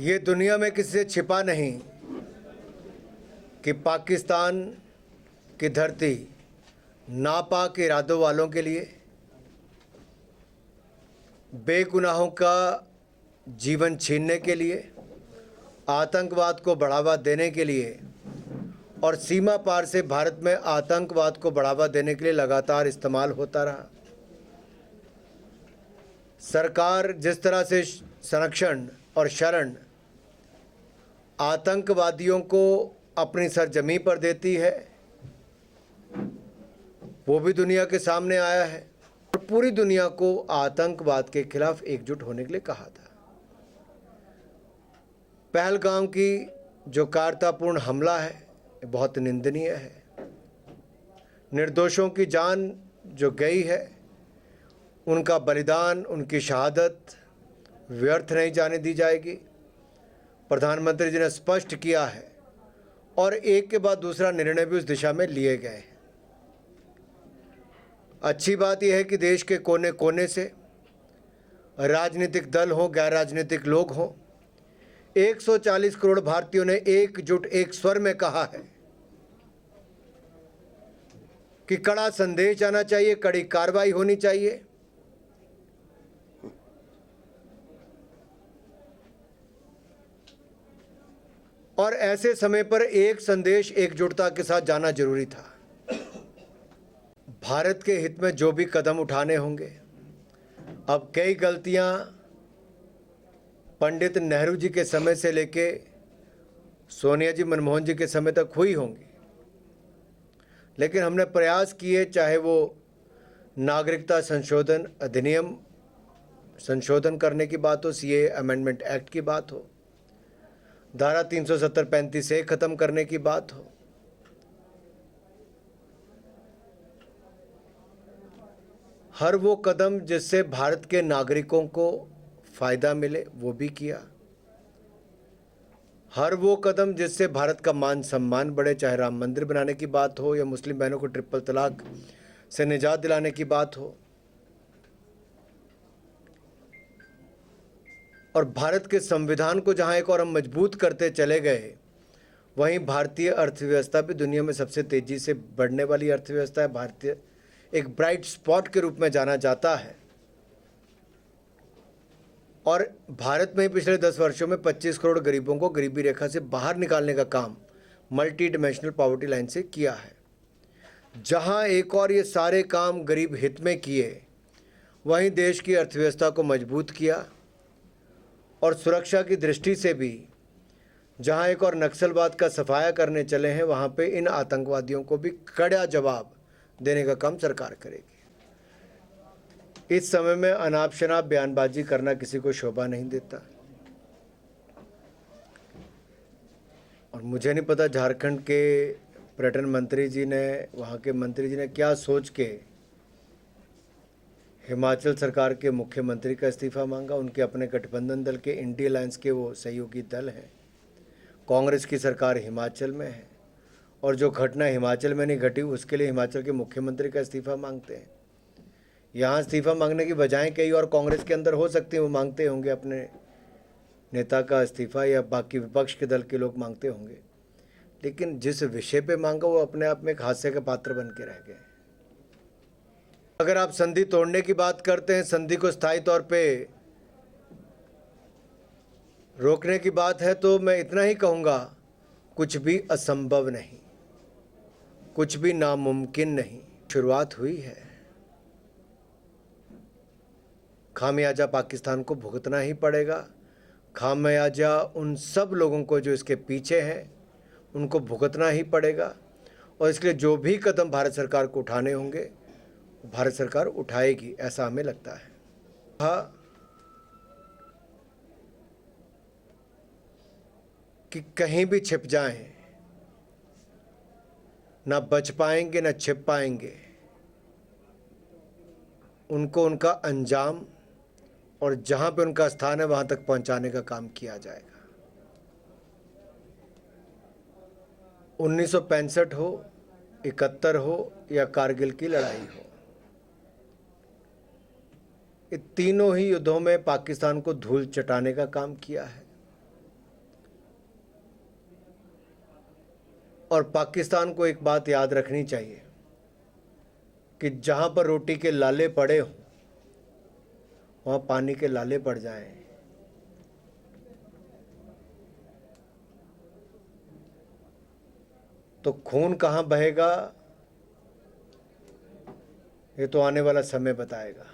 ये दुनिया में किसी से छिपा नहीं कि पाकिस्तान की धरती नापाक इरादों वालों के लिए, बेगुनाहों का जीवन छीनने के लिए, आतंकवाद को बढ़ावा देने के लिए और सीमा पार से भारत में आतंकवाद को बढ़ावा देने के लिए लगातार इस्तेमाल होता रहा। सरकार जिस तरह से संरक्षण और शरण आतंकवादियों को अपनी सरजमी पर देती है, वो भी दुनिया के सामने आया है और पूरी दुनिया को आतंकवाद के खिलाफ एकजुट होने के लिए कहा था। पहलगाम की जो कायरतापूर्ण हमला है बहुत निंदनीय है। निर्दोषों की जान जो गई है, उनका बलिदान, उनकी शहादत व्यर्थ नहीं जाने दी जाएगी। प्रधानमंत्री जी ने स्पष्ट किया है और एक के बाद दूसरा निर्णय भी उस दिशा में लिए गए हैं। अच्छी बात यह है कि देश के कोने कोने से राजनीतिक दल हों, गैर राजनीतिक लोग हों, 140 करोड़ भारतीयों ने एकजुट एक स्वर में कहा है कि कड़ा संदेश आना चाहिए, कड़ी कार्रवाई होनी चाहिए। और ऐसे समय पर एक संदेश एकजुटता के साथ जाना जरूरी था। भारत के हित में जो भी कदम उठाने होंगे, अब कई गलतियां पंडित नेहरू जी के समय से लेके सोनिया जी, मनमोहन जी के समय तक हुई होंगी, लेकिन हमने प्रयास किए, चाहे वो नागरिकता संशोधन अधिनियम संशोधन करने की बात हो, सीए अमेंडमेंट एक्ट की बात हो, धारा 370-35 से खत्म करने की बात हो, हर वो कदम जिससे भारत के नागरिकों को फायदा मिले वो भी किया। हर वो कदम जिससे भारत का मान सम्मान बढ़े, चाहे राम मंदिर बनाने की बात हो या मुस्लिम बहनों को ट्रिपल तलाक से निजात दिलाने की बात हो। और भारत के संविधान को जहां एक और हम मजबूत करते चले गए, वहीं भारतीय अर्थव्यवस्था भी दुनिया में सबसे तेजी से बढ़ने वाली अर्थव्यवस्था है। भारतीय एक ब्राइट स्पॉट के रूप में जाना जाता है और भारत में पिछले 10 वर्षों में 25 करोड़ गरीबों को गरीबी रेखा से बाहर निकालने का काम मल्टी डिमेंशनल पॉवर्टी लाइन से किया है। जहां एक और ये सारे काम गरीब हित में किए, वहीं देश की अर्थव्यवस्था को मजबूत किया और सुरक्षा की दृष्टि से भी जहां एक और नक्सलवाद का सफाया करने चले हैं, वहां पे इन आतंकवादियों को भी कड़ा जवाब देने का काम सरकार करेगी। इस समय में अनाप शनाप बयानबाजी करना किसी को शोभा नहीं देता। और मुझे नहीं पता झारखंड के पर्यटन मंत्री जी ने, वहाँ के मंत्री जी ने क्या सोच के हिमाचल सरकार के मुख्यमंत्री का इस्तीफा मांगा। उनके अपने गठबंधन दल के इंडिया अलायंस के वो सहयोगी दल हैं। कांग्रेस की सरकार हिमाचल में है और जो घटना हिमाचल में नहीं घटी उसके लिए हिमाचल के मुख्यमंत्री का इस्तीफा मांगते हैं। यहाँ इस्तीफा मांगने की बजाय कई और कांग्रेस के अंदर हो सकती है वो मांगते होंगे अपने नेता का इस्तीफा, या बाकी विपक्ष के दल के लोग मांगते होंगे, लेकिन जिस विषय पे मांगा वो अपने आप में एक हास्य का पात्र बन के रह गए। अगर आप संधि तोड़ने की बात करते हैं, संधि को स्थायी तौर पे रोकने की बात है, तो मैं इतना ही कहूँगा, कुछ भी असंभव नहीं, कुछ भी नामुमकिन नहीं। शुरुआत हुई है, खामियाजा पाकिस्तान को भुगतना ही पड़ेगा। खामियाजा उन सब लोगों को जो इसके पीछे हैं उनको भुगतना ही पड़ेगा और इसलिए जो भी कदम भारत सरकार को उठाने होंगे भारत सरकार उठाएगी, ऐसा हमें लगता है। हाँ, कि कहीं भी छिप जाएं, ना बच पाएंगे ना छिप पाएंगे। उनको उनका अंजाम और जहां पे उनका स्थान है वहां तक पहुंचाने का काम किया जाएगा। 1965 हो, 71 हो या कारगिल की लड़ाई हो, ये तीनों ही युद्धों में पाकिस्तान को धूल चटाने का काम किया है। और पाकिस्तान को एक बात याद रखनी चाहिए कि जहाँ पर रोटी के लाले पड़े हों वहाँ पानी के लाले पड़ जाएं। तो खून कहाँ बहेगा ये तो आने वाला समय बताएगा।